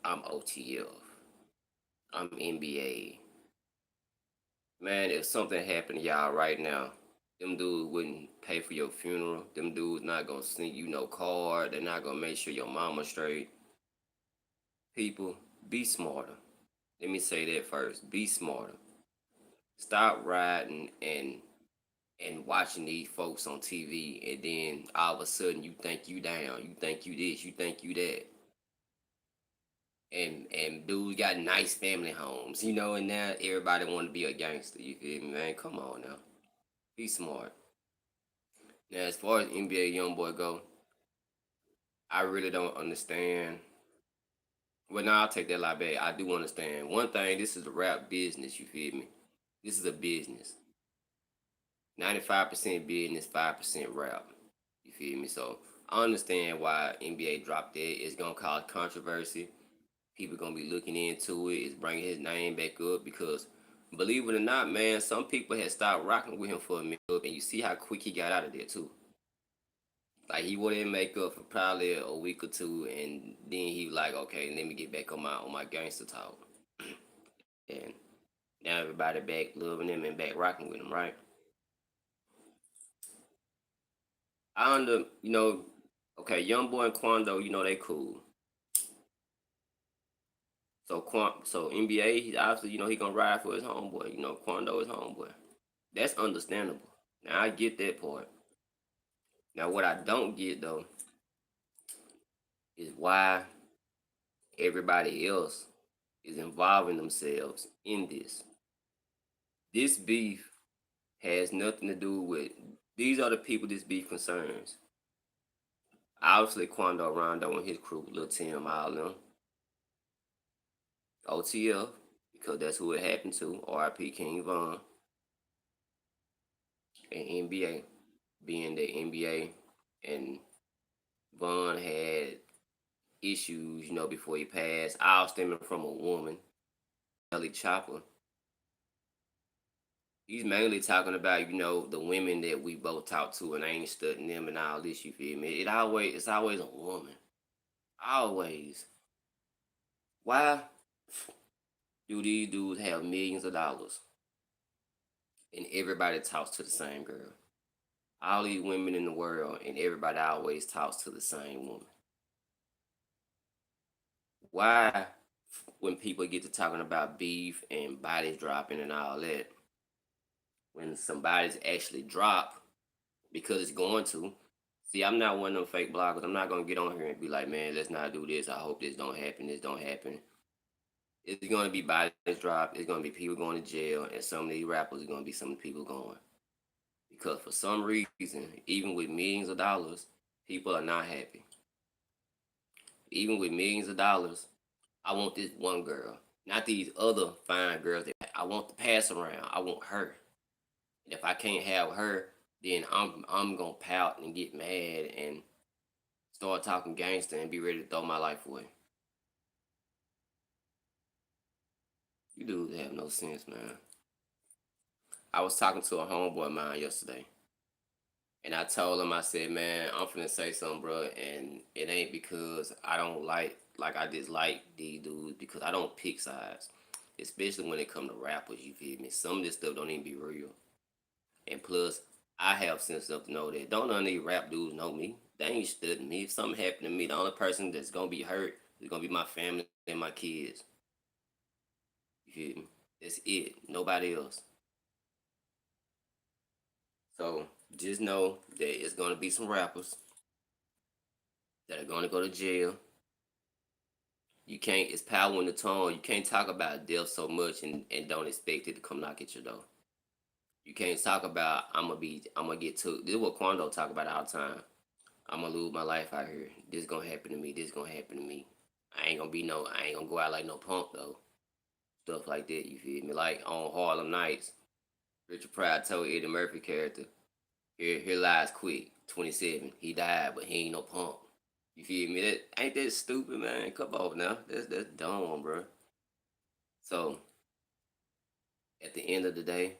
I'm OTF. I'm NBA. Man, if something happened to y'all right now, them dudes wouldn't pay for your funeral. Them dudes not gonna send you no card. They're not gonna make sure your mama straight. People, be smarter. Let me say that first. Be smarter. Stop riding and watching these folks on TV, and then all of a sudden you think you down, you think you this, you think you that, and dudes got nice family homes, and now everybody want to be a gangster. You feel me, man? Come on now, be smart. Now, as far as NBA YoungBoy go, I really don't understand. Well, now I'll take that lie back. I do understand one thing. This is a rap business. You feel me? This is a business. 95% business, 5% rap. You feel me? So I understand why NBA dropped that. It's gonna cause controversy. People gonna be looking into it. It's bringing his name back up because, believe it or not, man, some people had stopped rocking with him for a minute, and you see how quick he got out of there too. Like he wore that makeup for probably a week or two, and then he was like, okay, let me get back on my gangster talk, and now everybody back loving him and back rocking with him, right? I okay, Young Boy and Quando, they cool. So NBA, he obviously, he gonna ride for his homeboy. Quando is homeboy. That's understandable. Now I get that part. Now what I don't get though is why everybody else is involving themselves in this. This beef has nothing to do with. These are the people this beef concerns. Obviously, Quando Rondo and his crew, Lil Tim, all them. OTF, because that's who it happened to. RIP King Von and NBA, being the NBA and Von had issues, before he passed, all stemming from a woman, Ellie Chopper. He's mainly talking about, the women that we both talked to and I ain't studying them and all this, you feel me? It's always a woman. Always. Why do these dudes have millions of dollars and everybody talks to the same girl? All these women in the world and everybody always talks to the same woman. Why, when people get to talking about beef and bodies dropping and all that, when somebody's actually drop because it's going to. See, I'm not one of them fake bloggers. I'm not gonna get on here and be like, man, let's not do this. I hope this don't happen. This don't happen. It's gonna be bodies drop. It's gonna be people going to jail, and some of these rappers are gonna be some people going because for some reason, even with millions of dollars, people are not happy. Even with millions of dollars, I want this one girl, not these other fine girls. That I want to pass around. I want her. And if I can't have her, then I'm gonna pout and get mad and start talking gangster and be ready to throw my life away. You dudes have no sense, man. I was talking to a homeboy of mine yesterday, and I told him, I said, man, I'm finna say something, bro, and it ain't because I don't like I dislike these dudes because I don't pick sides, especially when it come to rappers. You feel me? Some of this stuff don't even be real, and plus, I have sense enough to know that don't none of these rap dudes know me. They ain't studying me. If something happened to me, the only person that's gonna be hurt is gonna be my family and my kids. You feel me? That's it. Nobody else. So just know that it's gonna be some rappers that are gonna go to jail. You can't. It's power in the tongue. You can't talk about death so much and don't expect it to come knock at your door. You can't talk about I'm gonna get took. This is what Quando talk about all the time. I'm gonna lose my life out here. This gonna happen to me. This gonna happen to me. I ain't gonna go out like no punk though. Stuff like that. You feel me? Like on Harlem Nights, Richard Pryor told Eddie Murphy character, here lies quick. 27. He died, but he ain't no punk. You feel me? That ain't that stupid, man. Come on now. That's dumb, bro. So at the end of the day,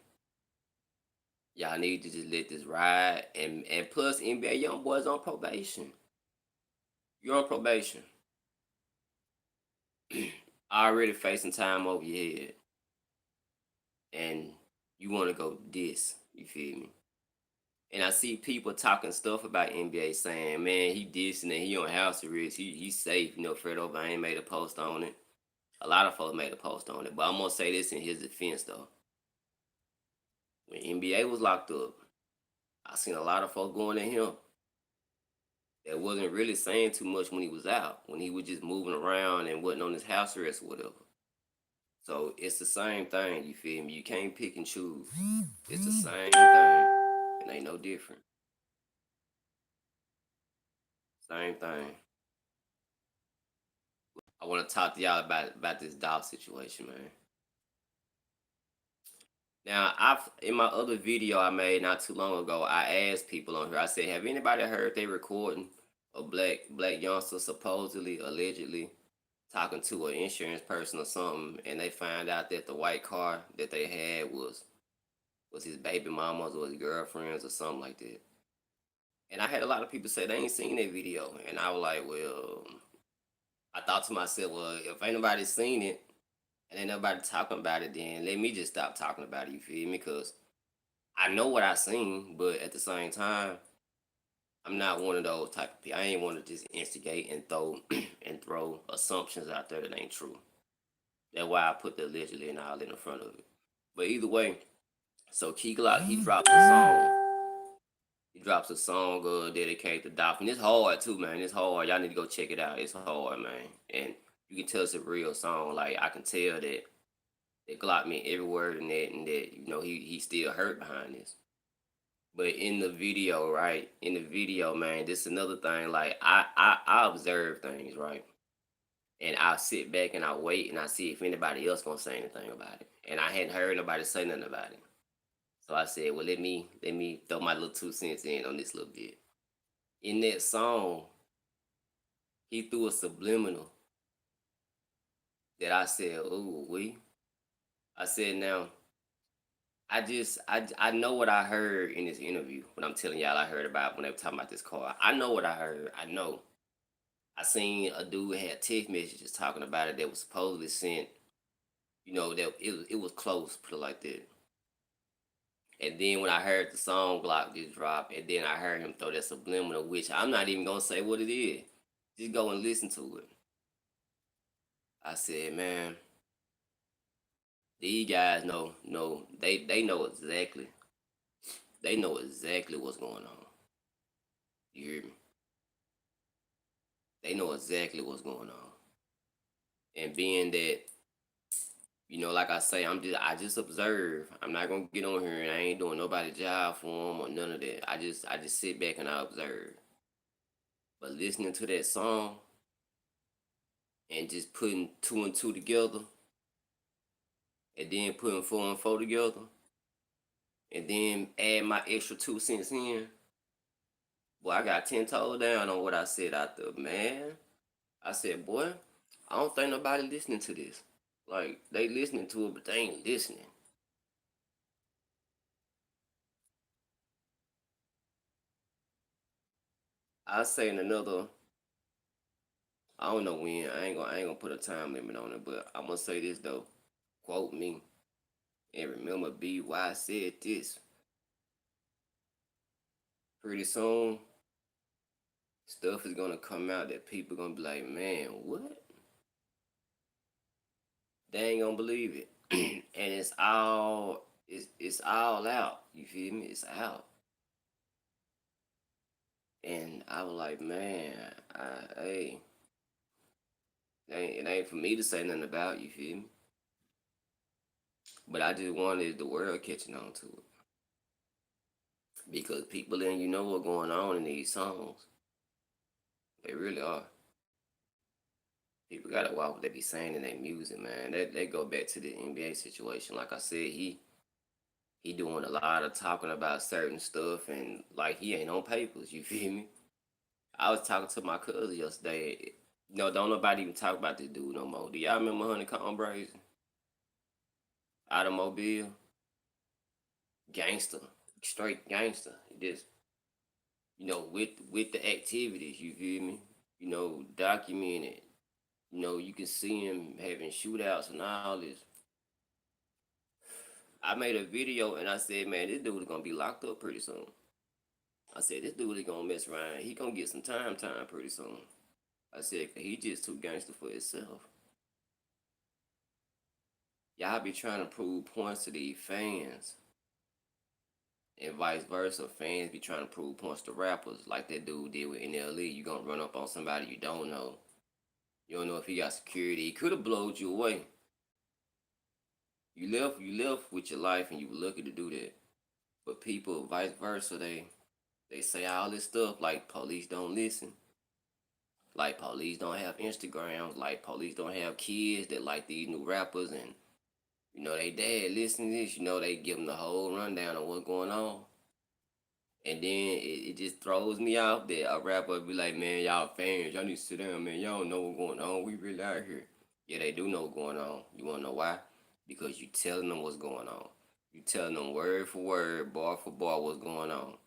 y'all need to just let this ride. And plus, NBA young boys on probation. You're on probation. already facing time over your head, and you want to go this. You feel me? And I see people talking stuff about NBA saying, man, he dissing and he on house arrest. He's safe. You know, Fredo Vane made a post on it. A lot of folks made a post on it. But I'm gonna say this in his defense though. When NBA was locked up, I seen a lot of folks going at him that wasn't really saying too much when he was out, when he was just moving around and wasn't on his house arrest or whatever. So it's the same thing, you feel me? You can't pick and choose. It's the same thing. It ain't no different. Same thing. I want to talk to y'all about this dog situation, man. Now, I've in my other video I made not too long ago, I asked people on here. I said, "Have anybody heard they recording a black youngster supposedly, allegedly talking to an insurance person or something, and they find out that the white car that they had was his baby mama's or his girlfriend's or something like that?" And I had a lot of people say they ain't seen that video, and I was like, well, I thought to myself, well, if ain't nobody seen it and ain't nobody talking about it, then let me just stop talking about it. You feel me? Because I know what I seen, but at the same time, I'm not one of those type of people. I ain't want to just instigate and throw and throw assumptions out there that ain't true. That's why I put the allegedly and all in the front of it. But either way, so Key Glock, he drops a song. He drops a song dedicated to Dolphin. It's hard too, man. It's hard. Y'all need to go check it out. It's hard, man. And you can tell it's a real song. Like I can tell that Glock meant every word in that, and that he still hurt behind this. But in the video, right? In the video, man, this is another thing. Like I observe things, right? And I sit back and I wait and I see if anybody else gonna say anything about it. And I hadn't heard nobody say nothing about it. So I said, well, let me throw my little 2 cents in on this little bit. In that song, he threw a subliminal that I said, "Ooh, we." I said, now, I know what I heard in this interview. When I'm telling y'all, I heard about when they were talking about this car. I know what I heard. I know. I seen a dude had text messages talking about it that was supposedly sent. That it was close, put it like that. And then when I heard the song Glock just drop, and then I heard him throw that subliminal, which I'm not even gonna say what it is. Just go and listen to it. I said, man, these guys know they know exactly. They know exactly what's going on. You hear me? They know exactly what's going on. And being that, like I say, I just observe. I'm not gonna get on here and I ain't doing nobody's job for them or none of that. I just sit back and I observe. But listening to that song and just putting two and two together, and then putting four and four together, and then add my extra 2 cents in, boy, I got 10 toes down on what I said out there, man. I said, boy, I don't think nobody listening to this. Like, they listening to it, but they ain't listening. I say in another, I don't know when. I ain't gonna put a time limit on it, but I'm gonna say this though. Quote me and remember B why I said this. Pretty soon, stuff is gonna come out that people gonna be like, man, what? They ain't gonna believe it. And it's all out. You feel me? It's out. And I was like, man, hey, it ain't for me to say nothing about. You feel me? But I just wanted the world catching on to it because people in know what's going on in these songs. They really are. People gotta watch what they be saying in their music, man. They go back to the NBA situation. Like I said, he doing a lot of talking about certain stuff and like he ain't on papers. You feel me? I was talking to my cousin yesterday. No, don't nobody even talk about this dude no more. Do y'all remember Honeycomb Brazen? Automobile? Gangster. Straight gangster. Just, with the activities, you feel me? Documented. You know, you can see him having shootouts and all this. I made a video and I said, man, this dude is gonna be locked up pretty soon. I said, this dude is gonna mess around. He gonna get some time pretty soon. I said, 'cause he just too gangster for himself. Y'all be trying to prove points to these fans. And vice versa. Fans be trying to prove points to rappers like that dude did with NLE. You gonna run up on somebody you don't know. You don't know if he got security. He could have blowed you away. You left with your life and you were lucky to do that. But people, vice versa, they say all this stuff like police don't listen. Like police don't have Instagrams. Like police don't have kids that like these new rappers and you know they dad listen to this. You know they give them the whole rundown of what's going on. And then it just throws me off that a rapper be like, man, y'all fans, y'all need to sit down, man. Y'all don't know what's going on. We really out here. Yeah, they do know what's going on. You wanna know why? Because you telling them what's going on. You telling them word for word, bar for bar what's going on.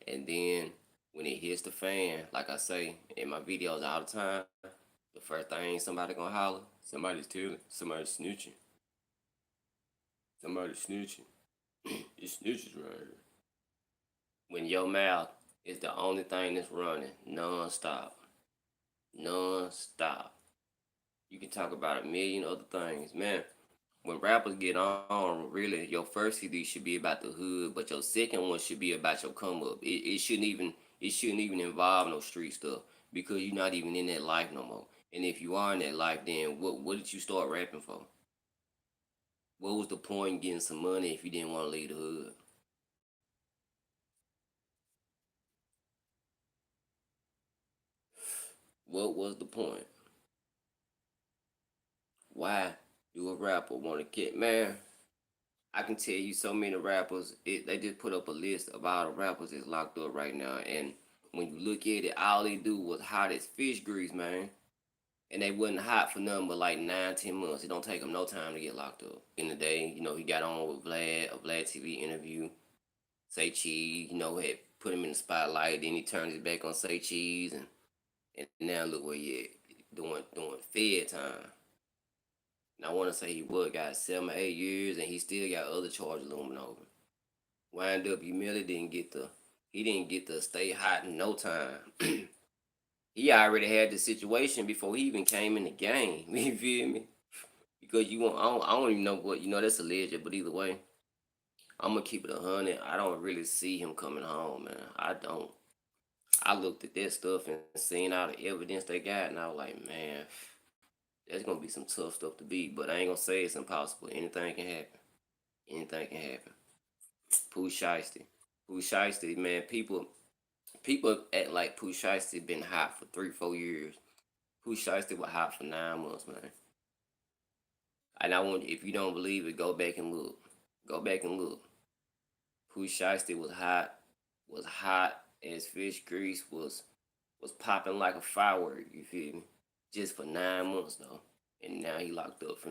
And then when it hits the fan, like I say in my videos all the time, the first thing somebody gonna holler, somebody's telling, somebody's snitching. Somebody's snitching. It's snitches right here. When your mouth is the only thing that's running non-stop. Non-stop. You can talk about a million other things. Man, when rappers get on, really, your first CD should be about the hood, but your second one should be about your come up. It shouldn't even involve no street stuff because you're not even in that life no more. And if you are in that life, then what did you start rapping for? What was the point in getting some money if you didn't want to leave the hood? What was the point? Why do a rapper want to get man? I can tell you so many rappers. They just put up a list of all the rappers that's locked up right now, and when you look at it, all they do was hot as fish grease, man. And they wasn't hot for nothing but like 9, 10 months. It don't take them no time to get locked up. In the day, you know, he got on with Vlad, a Vlad TV interview. Say Cheese, you know, had put him in the spotlight. Then he turned his back on Say Cheese, and now look where he at, doing Fed time. And I want to say he got 7, 8 years, and he still got other charges looming over. Wind up, he didn't get to stay hot in no time. He already had the situation before he even came in the game. You feel me? Because I don't even know what that's alleged, but either way, I'm gonna keep it 100. I don't really see him coming home, man. I don't. I looked at that stuff and seen all the evidence they got, and I was like, man, that's gonna be some tough stuff to beat. But I ain't gonna say it's impossible. Anything can happen. Anything can happen. Pooh Shiesty. Pooh Shiesty, man, people act like Pooh Shiesty been hot for 3, 4 years. Pooh Shiesty was hot for 9 months, man. And I want if you don't believe it, go back and look. Go back and look. Pooh Shiesty was hot as fish grease, was popping like a firework, you feel me? Just for 9 months though. And now he locked up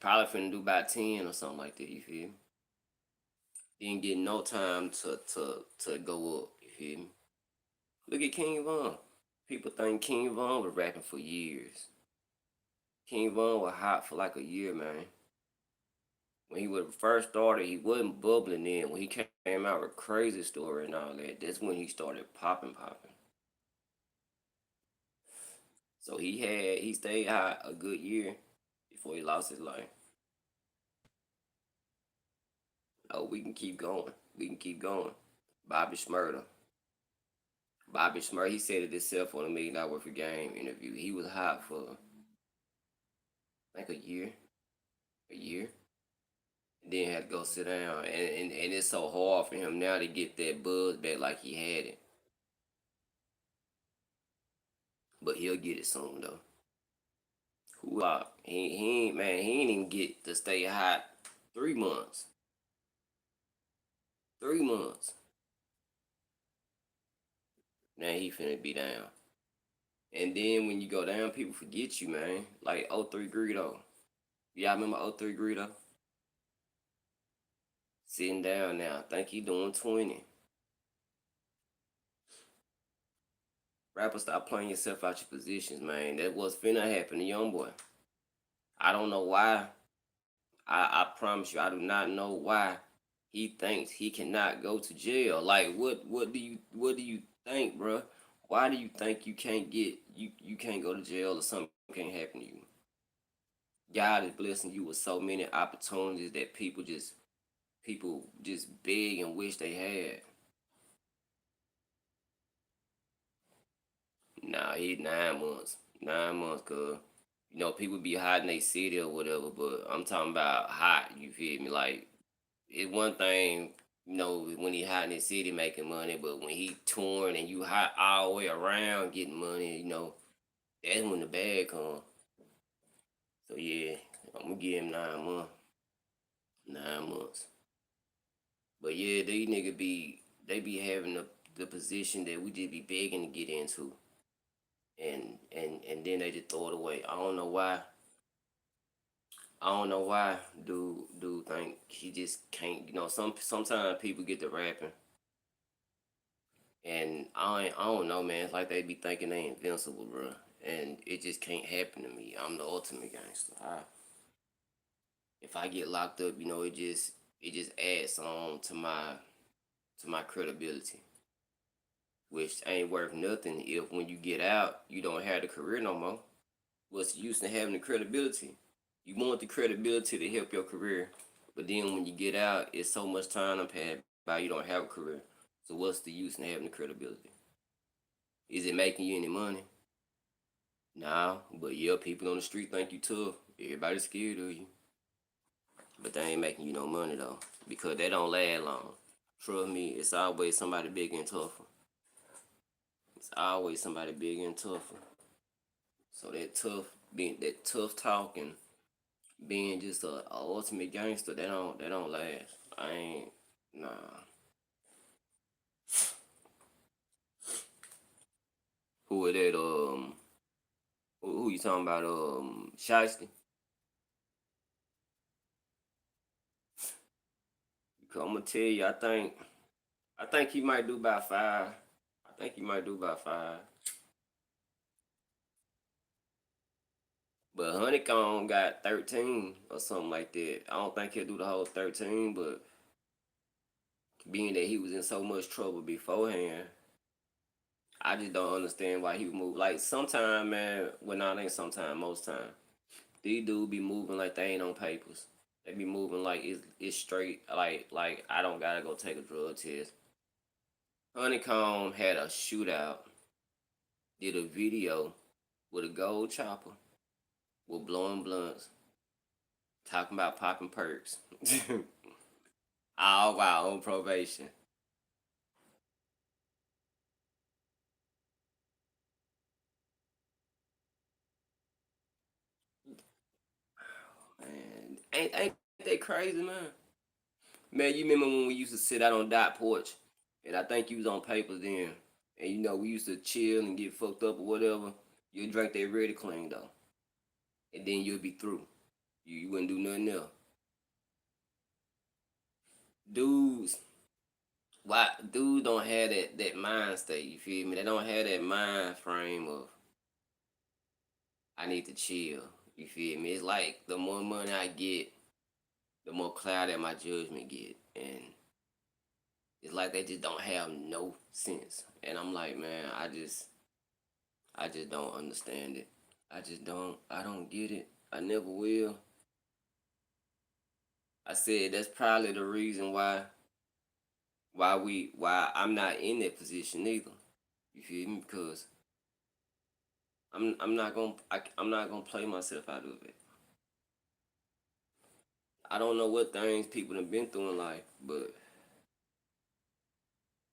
probably finna do about 10 or something like that, you feel me? Didn't get no time to go up, you feel me? Look at King Von. People think King Von was rapping for years. King Von was hot for like a year, man. When he was first started, he wasn't bubbling in. When he came out with Crazy Story and all that, that's when he started popping. So he stayed hot a good year before he lost his life. Oh, we can keep going. We can keep going. Bobby Shmurda. Bobby Shmurda, he said it himself on a $1 million worth of game interview. He was hot for like a year. A year. Then had to go sit down. And it's so hard for him now to get that buzz back like he had it. But he'll get it soon though. Who he ain't man, he ain't even get to stay hot 3 months. 3 months. Now he finna be down. And then when you go down, people forget you, man. Like '03 Greedo. Y'all remember '03 Greedo? Sitting down now. I think he doing 20. Rapper, stop playing yourself out your positions, man. That was finna happen to Youngboy. I don't know why. I promise you, I do not know why he thinks he cannot go to jail. Like, what do you think, bro? Why do you think you can't go to jail or something can't happen to you? God is blessing you with so many opportunities that people just beg and wish they had. Nah, he 9 months. 9 months, cuz. People be hot in their city or whatever, but I'm talking about hot, you feel me? Like, it's one thing, when he hot in his city making money, but when he touring and you hot all the way around getting money, that's when the bag come. So yeah, I'm gonna give him 9 months. 9 months. But yeah, these niggas they be having the position that we just be begging to get into. And then they just throw it away. I don't know why. I don't know why dude think he just can't. Sometimes people get to rapping, and I don't know, man. It's like they be thinking they invincible, bro, and it just can't happen to me. I'm the ultimate gangster. If I get locked up, it just adds on to my credibility, which ain't worth nothing if when you get out you don't have the career no more. What's the use in having the credibility? You want the credibility to help your career, but then when you get out, it's so much time to pass by. You don't have a career. So what's the use in having the credibility? Is it making you any money? Nah, but yeah, people on the street think you tough. Everybody's scared of you, but they ain't making you no money though, because they don't last long. Trust me, it's always somebody bigger and tougher. It's always somebody bigger and tougher. So that tough talking, being just a ultimate gangster, they don't last. I ain't nah. Who it that who you talking about? Shiesty. I'm gonna tell you, I think he might do about 5. I think he might do about 5. But Honeycomb got 13 or something like that. I don't think he'll do the whole 13, but being that he was in so much trouble beforehand, I just don't understand why he would move. Like sometime, man. Well, not ain't sometime. Most time, these dudes be moving like they ain't on papers. They be moving like it's straight. Like I don't gotta go take a drug test. Honeycomb had a shootout. Did a video with a gold chopper with blowing blunts, talking about popping perks. All while on probation. Man, ain't that crazy, man? Man, you remember when we used to sit out on dot porch, and I think you was on papers then, and we used to chill and get fucked up or whatever. You drink that ready clean though, and then you'll be through. You wouldn't do nothing else. Dudes, why dudes don't have that mind state? You feel me? They don't have that mind frame of I need to chill. You feel me? It's like the more money I get, the more clouded my judgment get, and it's like they just don't have no sense. And I'm like, man, I just don't understand it. I don't get it. I never will. I said that's probably the reason why I'm not in that position either. You feel me? Because I'm not gonna play myself out of it. I don't know what things people have been through in life, but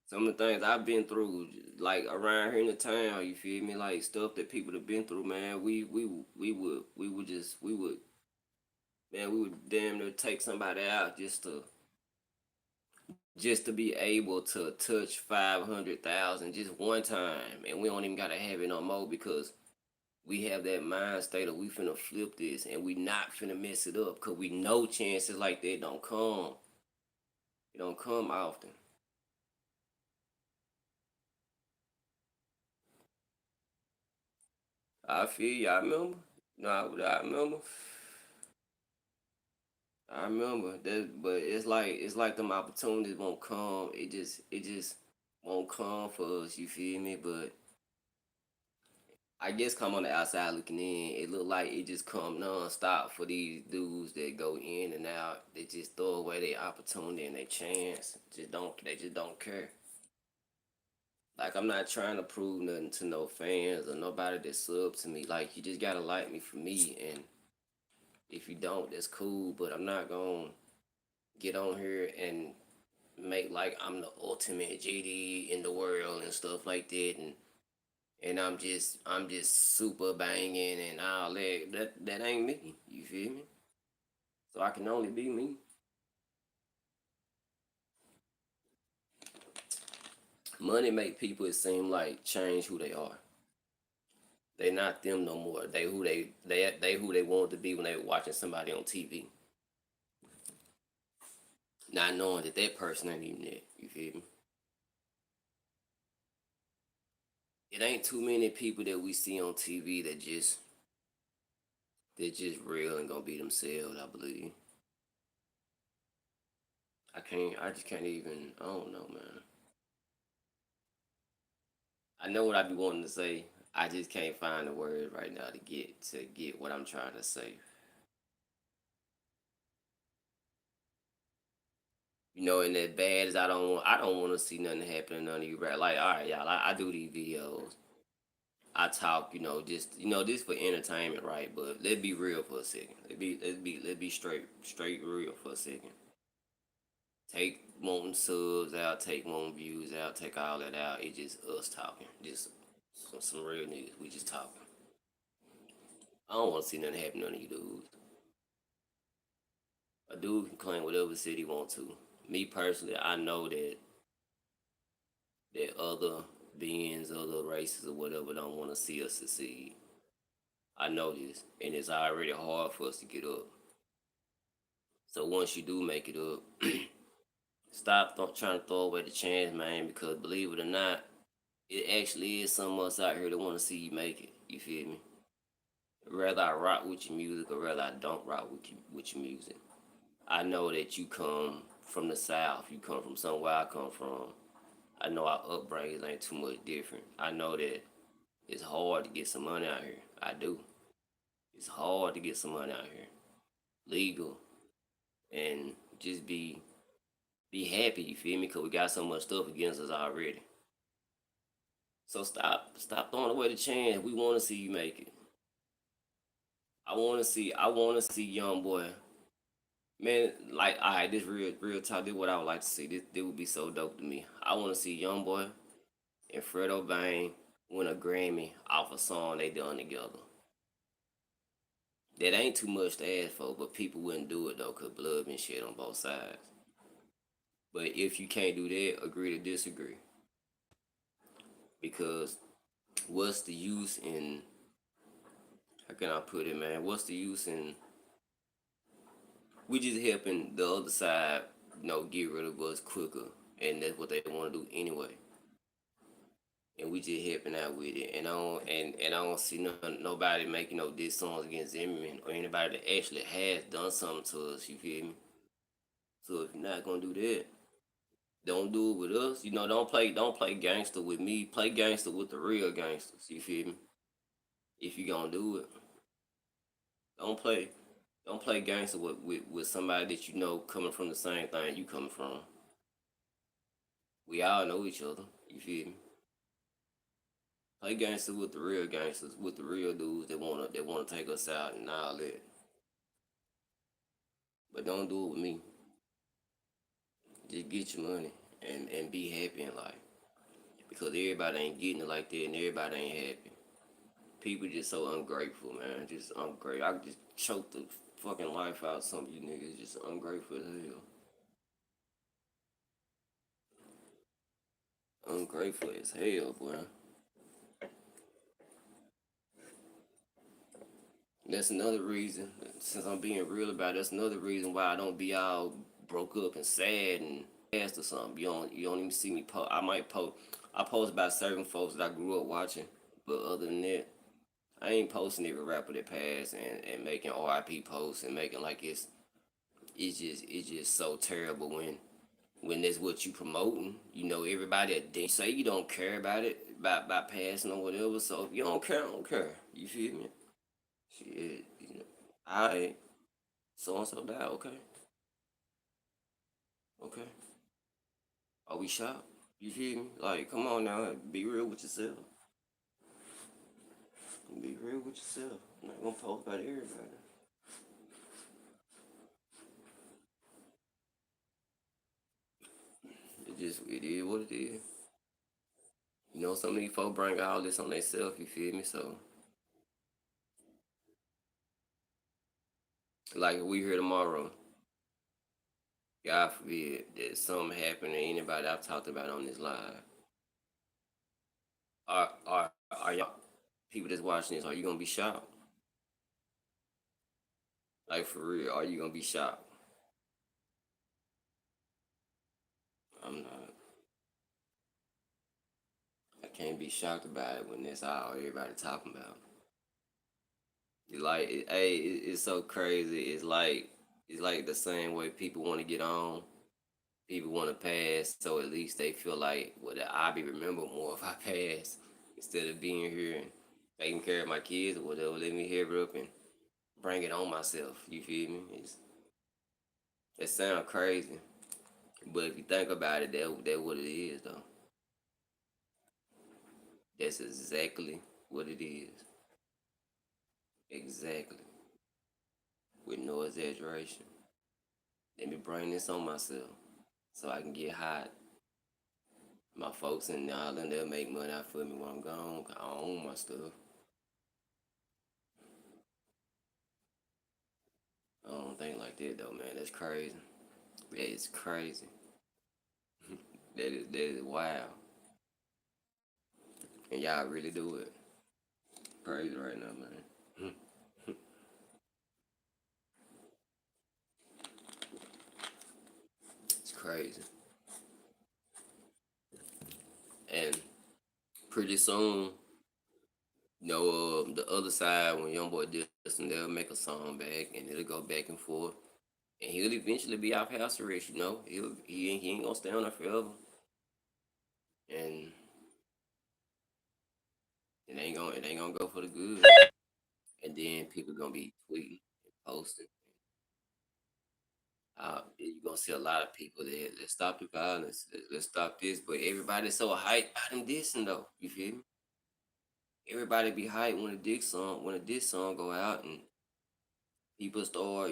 some of the things I've been through, like around here in the town, you feel me? Like stuff that people have been through, man. We would damn near take somebody out just to be able to touch 500,000 just one time, and we don't even gotta have it no more because we have that mind state of we finna flip this and we not finna mess it up because we know chances like that don't come. It don't come often. I feel you. I remember. No, I remember. I remember that, but it's like them opportunities won't come. It just won't come for us. You feel me? But I guess come on the outside looking in, it look like it just come non-stop for these dudes that go in and out. They just throw away their opportunity and their chance. They just don't care. Like I'm not trying to prove nothing to no fans or nobody that sub to me. Like you just gotta like me for me, and if you don't, that's cool. But I'm not gonna get on here and make like I'm the ultimate GD in the world and stuff like that, and I'm just super banging and all that. That ain't me. You feel me? So I can only be me. Money make people it seem like change who they are. They not them no more. They who they wanted to be when they were watching somebody on TV, not knowing that that person ain't even that. You feel me? It ain't too many people that we see on TV that just real and gonna be themselves. I believe. I can't. I just can't even. I don't know, man. I know what I be wanting to say. I just can't find the word right now to get what I'm trying to say. And as bad as I don't want to see nothing happen to none of you, right? Like, all right, y'all, I do these videos. I talk, just this for entertainment, right? But let's be real for a second. Let's be straight real for a second. Take wanting subs out, take wanting views out, take all that out. It's just us talking, just some real niggas. We just talking. I don't want to see nothing happen to none of you dudes. A dude can claim whatever city he want to. Me personally, I know that other beings, other races, or whatever don't want to see us succeed. I know this, and it's already hard for us to get up. So once you do make it up, stop trying to throw away the chance, man. Because believe it or not, it actually is some of us out here that want to see you make it. You feel me? Rather I rock with your music, or rather I don't rock with your music. I know that you come from the South. You come from somewhere I come from. I know our upbringing ain't too much different. I know that it's hard to get some money out here. I do. It's hard to get some money out here. Legal. And just be happy, you feel me? Cause we got so much stuff against us already. So stop throwing away the chance. We wanna see you make it. I wanna see young boy. Man, like alright, this real talk, this what I would like to see. This would be so dope to me. I wanna see young boy and Fredo Bang win a Grammy off a song they done together. That ain't too much to ask for, but people wouldn't do it though, cause blood been shed on both sides. But if you can't do that, agree to disagree. Because what's the use in how can I put it, man? What's the use in we just helping the other side, get rid of us quicker, and that's what they want to do anyway. And we just helping out with it, and I don't see nobody making no diss songs against Zimmerman or anybody that actually has done something to us. You feel me? So if you're not gonna do that, don't do it with us. Don't play gangster with me. Play gangster with the real gangsters. You feel me? If you gonna do it, don't play don't play gangster with somebody that coming from the same thing you coming from. We all know each other. You feel me? Play gangster with the real gangsters, with the real dudes that wanna take us out and all that. But don't do it with me. Just get your money and be happy in life. Because everybody ain't getting it like that and everybody ain't happy. People just so ungrateful, man. Just ungrateful. I could just choke the fucking life out of some of you niggas. Just ungrateful as hell. Ungrateful as hell, boy. That's another reason, since I'm being real about it, that's another reason why I don't be all broke up and sad and asked or something. You don't even see me post. I might post. I post about certain folks that I grew up watching, but other than that, I ain't posting every rapper that passed and making RIP posts and making like it's just so terrible when that's what you promoting. You know, everybody then say you don't care about it, about passing or whatever. So if you don't care, I don't care. You feel me? Shit, you know. I so and so died. Okay, okay. Are we shocked? You feel me? Like, come on now, be real with yourself. Be real with yourself. I'm not gonna post about everybody. It is what it is. You know, some of these folks bring all this on themselves. You feel me? So, like, if we here tomorrow, God forbid that something happened to anybody I've talked about on this live. Are y'all people that's watching this? Are you gonna be shocked? Like for real? Are you gonna be shocked? I'm not. I can't be shocked about it when that's all everybody talking about. Like, hey, it's so crazy. It's like the same way people want to get on. People want to pass, so at least they feel like, well, that I'll be remembered more if I pass instead of being here and taking care of my kids or whatever. Let me hear it up and bring it on myself. You feel me? It sounds crazy, but if you think about it, that what it is though. That's exactly what it is. Exactly, with no exaggeration. Let me bring this on myself so I can get hot. My folks in Ireland, they'll make money out for me when I'm gone. I own my stuff. I don't think like that though, man. That's crazy. That is crazy. That is wild. And y'all really do it. Crazy right now, man. It's crazy. And pretty soon, the other side when Youngboy this and they'll make a song back and it'll go back and forth. And he'll eventually be off house arrest, you know. He ain't gonna stay on there forever. And it ain't gonna go for the good. And then people gonna be tweeting and posting. You're gonna see a lot of people that let's stop the violence, let's stop this, but everybody's so hyped about him dissing though. You feel me? Everybody be hyped when a diss song go out and people start,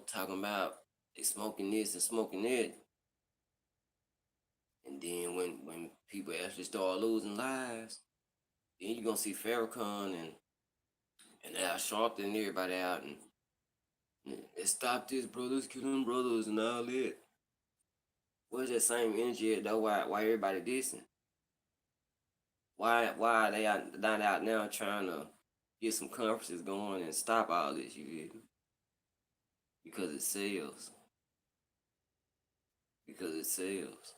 talking about they smoking this and smoking that. And then when people actually start losing lives, then you gonna see Farrakhan and Al Sharpton and everybody out and let's stop this, brothers killing brothers and all that. Where's that same energy at though? Why everybody dissing? Why are they not out now trying to get some conferences going and stop all this? You feel me? Because it sells. Because it sells.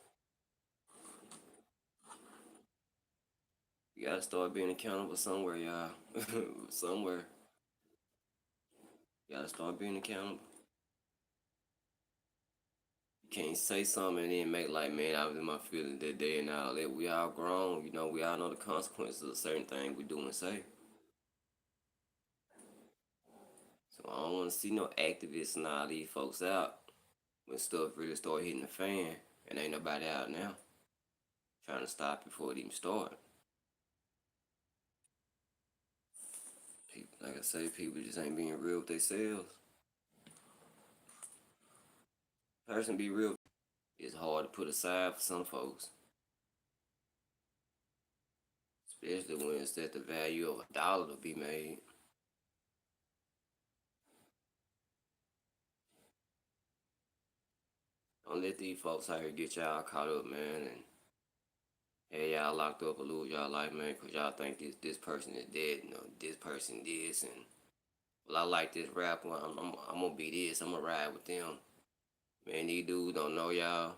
You gotta start being accountable somewhere, y'all. Somewhere. You gotta start being accountable. You can't say something and then make like, man, I was in my feelings that day and all that. We all grown, we all know the consequences of certain things we do and say. So I don't wanna see no activists and all these folks out when stuff really start hitting the fan and ain't nobody out now trying to stop it before it even start. People, like I say, people just ain't being real with themselves. Person be real. It's hard to put aside for some folks, especially when it's that the value of $1 to be made. Don't let these folks out here get y'all caught up, man, and have y'all locked up or lose y'all life, man, because y'all think this person is dead. This person this, and well, I like this rapper. I'm gonna be this. I'm gonna ride with them. Man, these dudes don't know y'all.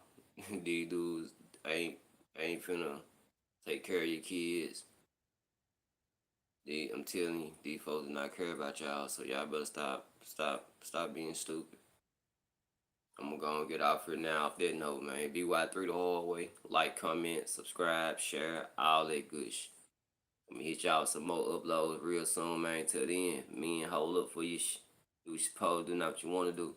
These dudes ain't ain't finna take care of your kids. I'm telling you, these folks do not care about y'all, so y'all better stop being stupid. I'm gonna go and get off here now off that note, man. BY3 the hard way. Like, comment, subscribe, share, all that good shit. I'm gonna hit y'all with some more uploads real soon, man. Till then, me and hold up for you. Do what you supposed to do, not what you wanna do.